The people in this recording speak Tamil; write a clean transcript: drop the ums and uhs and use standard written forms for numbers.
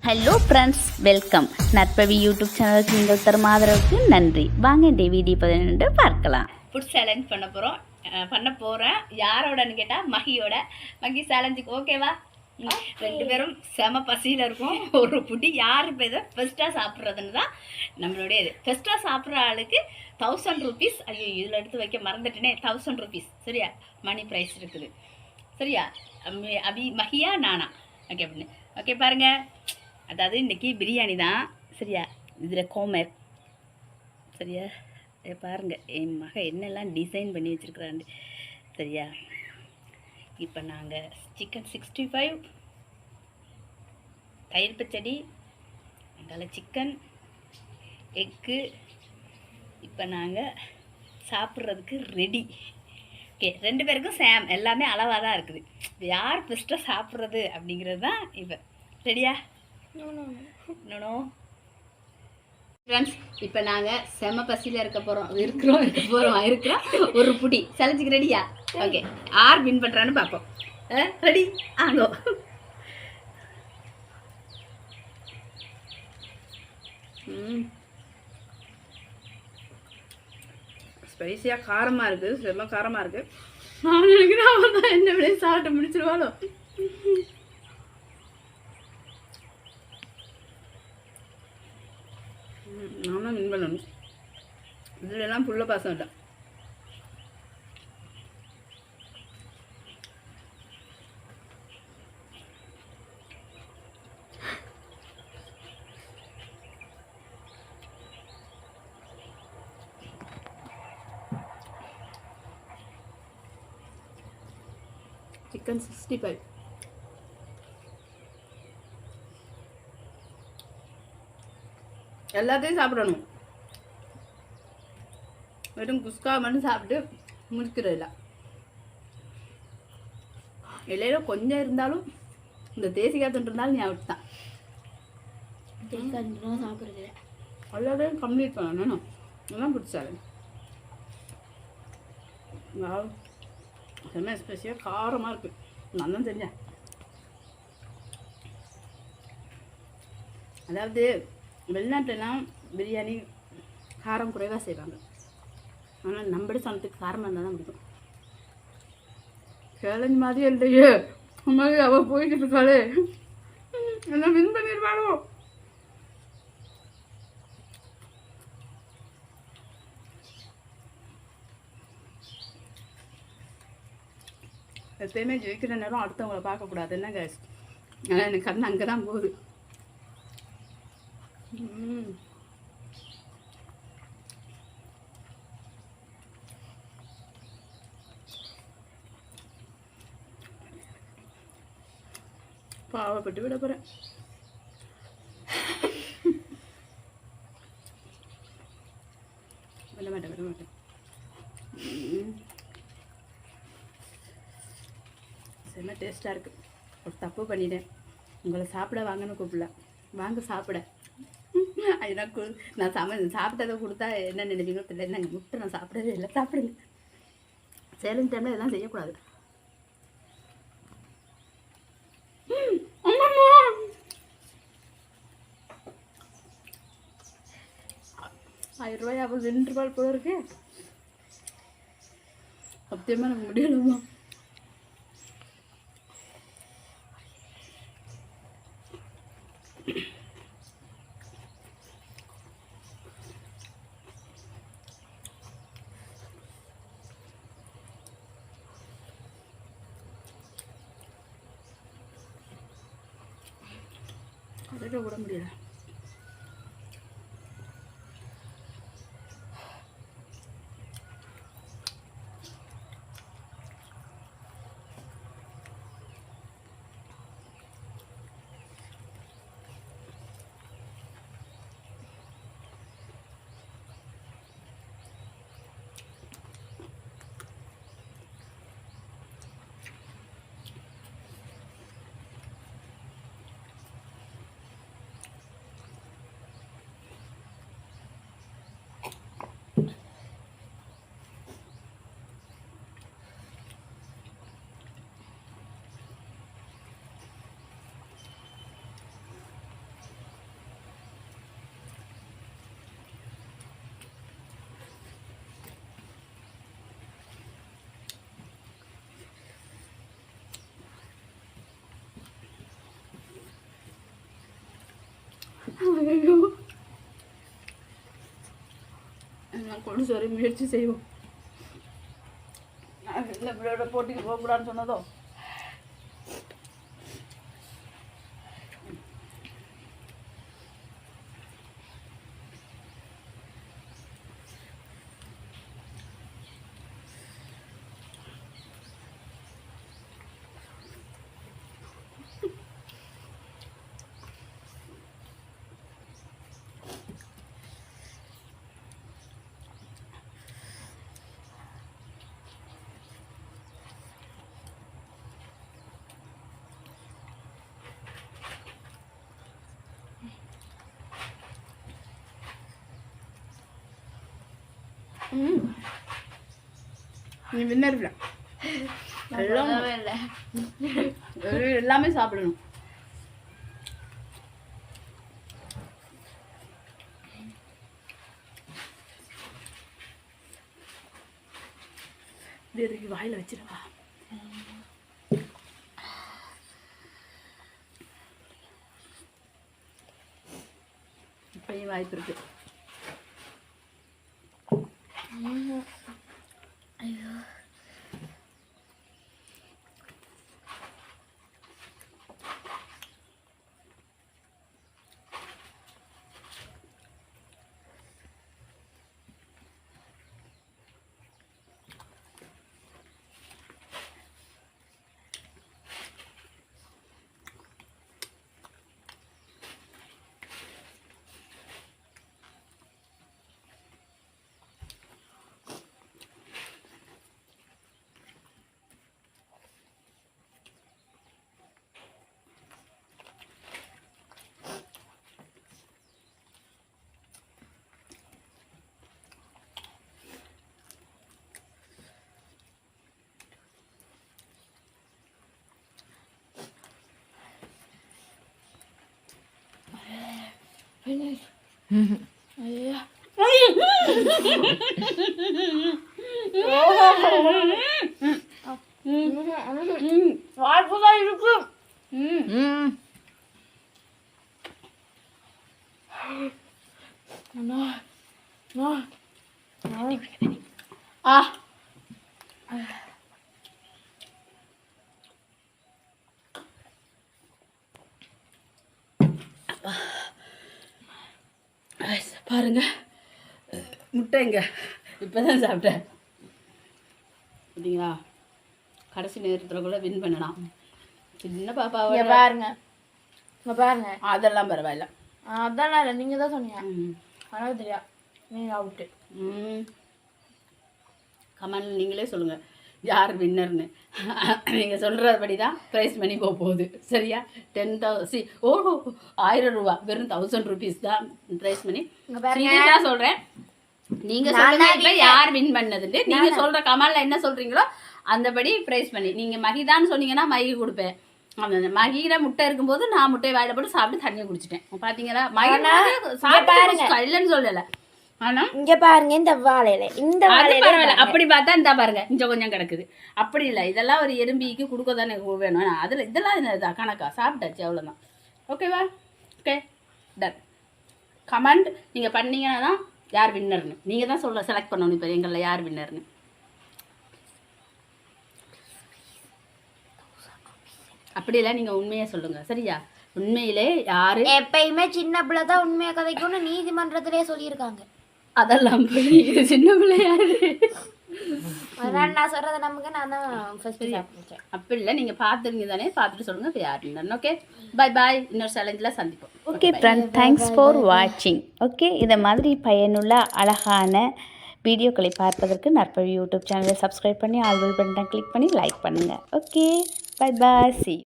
Hello friends, welcome. நற்பவி யூடியூப் சேனலுக்கு நீங்கள் தரும் ஆதரவுக்கு நன்றி. வாங்க இந்த வீடியோ 12 பார்க்கலாம். ஃபுட் சேலஞ்ச் பண்ண போகிறேன். யாரோடன்னு கேட்டால் மகியோட. மகி சேலஞ்சுக்கு ஓகேவா? ரெண்டு பேரும் செம பசியில் இருக்கும். ஒரு புடி யார் இப்போ இதை ஃபஸ்ட்டாக சாப்பிட்றதுன்னு தான் நம்மளுடைய இது. ஃபஸ்ட்டாக சாப்பிட்ற ஆளுக்கு 1000 rupees. ஐயோ, இதில் எடுத்து வைக்க மறந்துட்டேனே. 1000 rupees சரியா? மணி ப்ரைஸ் இருக்குது சரியா? மகியா நானா? ஓகே அப்படின்னு ஓகே பாருங்கள். அதாவது இன்றைக்கி பிரியாணி தான் சரியா? இதில் கோமர் சரியா? பாருங்கள் என் மக என்னெல்லாம் டிசைன் பண்ணி வச்சுருக்குறாண்டு சரியா? இப்போ நாங்கள் சிக்கன் 65, தயிர் பச்சடி, அங்கால சிக்கன், எக்கு. இப்போ நாங்கள் சாப்பிட்றதுக்கு ரெடி. ஓகே, ரெண்டு பேருக்கும் சேம், எல்லாமே அளவாக தான் இருக்குது. யார் ஃபஸ்ட்டாக சாப்பிட்றது அப்படிங்கிறது தான். இப்போ ரெடியா? நோ ஃப்ரெண்ட்ஸ், இப்போ நாங்கள் செம பசியில் இருக்கிறோம். ஒரு புடி சேலஞ்சுக்கு ரெடியா? ஓகே, யார் வின் பண்ணுறான்னு பார்ப்போம். ரெடி? ஆங்கோ. ஸ்பைஸியாக காரமாக இருக்குது, செம்ம காரமாக இருக்குது. நான் நினைக்கிறேன் அவன் தான் என்ன விட சாப்பிட்டு முடிச்சிருவாளோ. நானும் வின் பண்ணணும். இதுலலாம் புள்ள பாசம் இல்லை. சிக்கன் 65 எல்லாத்தையும் சாப்பிடணும். வெறும் குஸ்கா மட்டும் சாப்பிட்டு முடிக்கிறதில்ல. இலையில கொஞ்சம் இருந்தாலும் இந்த தேசிக்காய் துண்டு இருந்தாலும் நீ அவுட் தான். சாப்பிட்றது எல்லாத்தையும் கம்ப்ளீட் பண்ணணும். அதெல்லாம் பிடிச்சாரு. செம்ம ஸ்பெஷியாக காரமாக இருக்குது. நான் தான் செஞ்சேன். அதாவது வெளிநாட்டிலலாம் பிரியாணி காரம் குறைவாக செய்வாங்க. ஆனால் நம்மளோட சனத்துக்கு காரமாக இருந்தால் தான் பிடிக்கும். சேலஞ்ச் மாதிரியே இல்லையே. மாதிரி அவள் போய்கிட்டு இருக்காளே, என்ன வின் பண்ணிடுவாளோ. எப்பயுமே ஜெயிக்கிற நேரம் அடுத்தவங்களை பார்க்கக்கூடாது என்ன கேஸ். ஆனால் எனக்கு கண்ணு அங்கே தான் போகுது. பாவப்பட்டு விட போகிறேன். விட மாட்டேன். செம்ம டேஸ்ட்டாக இருக்குது. ஒரு தப்பு பண்ணிட்டேன். உங்களை சாப்பிட வாங்கன்னு கூப்பிடல, வாங்க சாப்பிட. எனக்கு நான் சாப்பிட்டதை கொடுத்தா என்ன நினைப்பீங்களோ தெரியல. நாங்கள் முட்டை நான் சாப்பிடவே இல்லை. சாப்பிடுங்க. சேலஞ்ச் டைமில் இதெல்லாம் செய்யக்கூடாது. ₹1000 அப்போ ₹2 போல இருக்கு. சத்தியமாக எனக்கு முடியலமா. அதை விட முடியல. கொண்டு சரி முயற்சி செய்வோம். இல்லை இப்படியோட போட்டிக்கு போகக்கூடாதுன்னு சொன்னதோ. நீ வின்னர் எல்லாமே சாப்பிடணும். இதுக்கு வாயில வச்சிடவா? இப்பயும் வாய்ப்பு இருக்கு. ஐயோ வாய்ப்புதான் இருக்கு. பாருங்க முட்டைங்க இப்போதான் சாப்பிட்டேன் அப்படிங்களா. கடைசி நேரத்தில் கூட வின் பண்ணலாம். சின்ன பாப்பாவை பாருங்க பாருங்க. அதெல்லாம் பரவாயில்ல. அதெல்லாம் இல்லை, நீங்கள் தான் சொன்னீங்க. ஆனால் தெரியா நீங்கள் அவுட்டு. கமெண்ட் நீங்களே சொல்லுங்கள் யார் வின்னர்னு. நீங்கள் சொல்கிறபடி தான் ப்ரைஸ் மணி போகுது. சரியா? 10,000 1000 ரூபா, வெறும் 1000 rupees தான் ப்ரைஸ் மணி. சீரியஸாக சொல்கிறேன். நீங்கள் சொல்லுங்க யார் வின் பண்ணதுன்னு. நீங்கள் சொல்கிற கமெண்டில் என்ன சொல்கிறீங்களோ அந்தபடி ப்ரைஸ் பண்ணி. நீங்கள் மகிதான்னு சொன்னீங்கன்னா மகி கொடுப்பேன். அந்த மகியில் முட்டை இருக்கும்போது நான் முட்டையை வாயில போட்டு சாப்பிட்டு தண்ணியை குடிச்சிட்டேன். பார்த்தீங்களா? மகி சாப்பிட்டு இல்லைன்னு சொல்லலை. ஆனால் இங்க பாருங்க இந்த வாழையில பரவாயில்ல. அப்படி பார்த்தா இந்த பாருங்க இங்க கொஞ்சம் கிடக்குது. அப்படி இல்லை, இதெல்லாம் ஒரு எறும்பிக்கு கொடுக்க தானே வேணும். அதில் இதெல்லாம் இந்த கணக்கா சாப்பிட்டாச்சு, அவ்வளோதான். ஓகேவா? Okay done. கமெண்ட் நீங்கள் பண்ணீங்கன்னா தான் யார் வின்னர்னு நீங்கள் தான் செலக்ட் பண்ணணும். இப்போ எங்களில் யார் வின்னர்னு. அப்படி இல்லை, நீங்கள் உண்மையாக சொல்லுங்கள். சரியா? உண்மையிலே யாரு எப்பயுமே சின்ன பிள்ளை தான் உண்மையை கதைக்கும்னு நீதிமன்றத்திலே சொல்லியிருக்காங்க. அதெல்லாம் சின்ன பிள்ளையாரு. அதான் நான் சொல்றதை நமக்கு நான் தான் ஃபர்ஸ்ட் சாப்பிட்டேன். அப்படி இல்லை, நீங்கள் பார்த்துருங்க தானே, பார்த்துட்டு சொல்லுங்கள் இப்போ யார் வின்னர்னு. ஓகே பாய் பாய். இன்னொரு சேலஞ்சில் சந்திப்போம். ஓகே ஃப்ரெண்ட், தேங்க்ஸ் ஃபார் வாட்சிங். ஓகே, இதை மாதிரி பயனுள்ள அழகான வீடியோக்களை பார்ப்பதற்கு நற்பவி யூடியூப் சேனலை சப்ஸ்கிரைப் பண்ணி ஆல் பெல் பட்டனை கிளிக் பண்ணி லைக் பண்ணுங்கள். Okay bye bye. சி